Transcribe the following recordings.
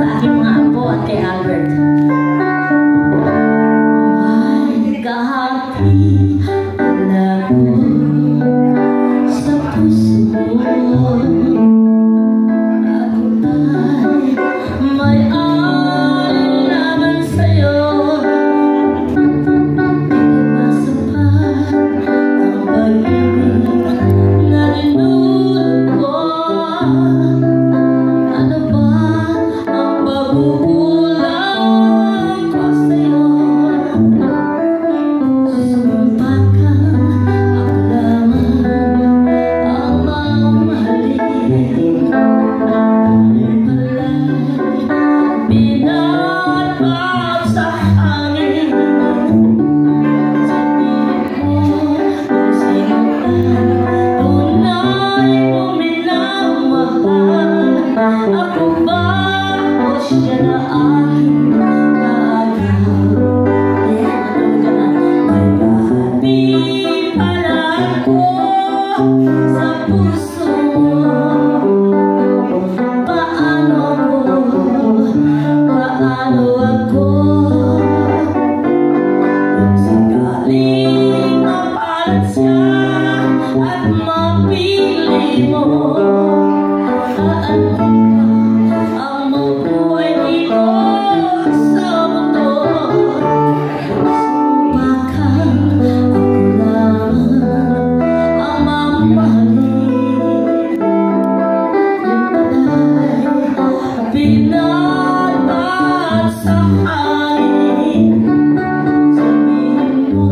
sa aking mga apo at kay Albert. May kahati na ako sa puso mo. Ako ay may alaman sa'yo. Hindi masapat ang pag-ibig na dinulot ko. Ano ba ang pagkukulang ko sa'yo? Sumpa ka, ako lamang ang mamahalin. Yung pala'y binatbag sa hangin. Sabihin mo kung sino ka, tunay mong minamahal. Ako ba o siya na aking kaagaw? May kahati pala ako sa puso mo. Paano ako kung sakaling mapalat siya at mapili mo? Ano ang mabuhay dito sa mundo? Sumpa ka, ako lamang ang mamahalin. Yung pala'y binatbag sa hangin. Sabihin mo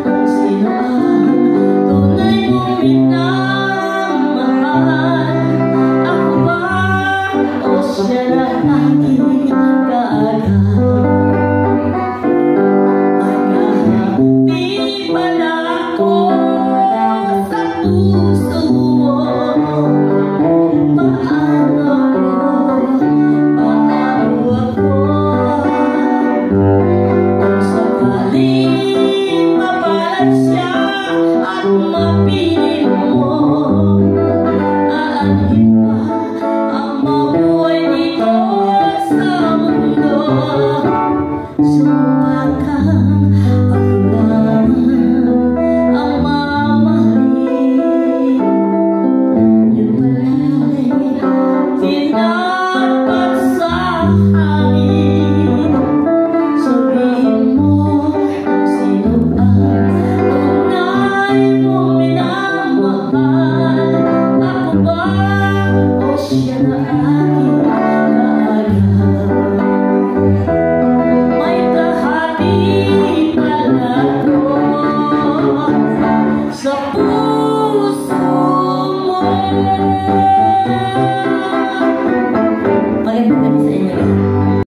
kung sino ang tunay mong minamahal. Ako ba o siya na aking kaagaw? May kahati pala ako sa puso mo. Paano ako kung sakaling mapalat siya at mapili mo? Aanhin pa ang mabuhay dito sa mundo. Sumpa ka, ako lamang ang mamahalin. Yung pala'y binatbag sa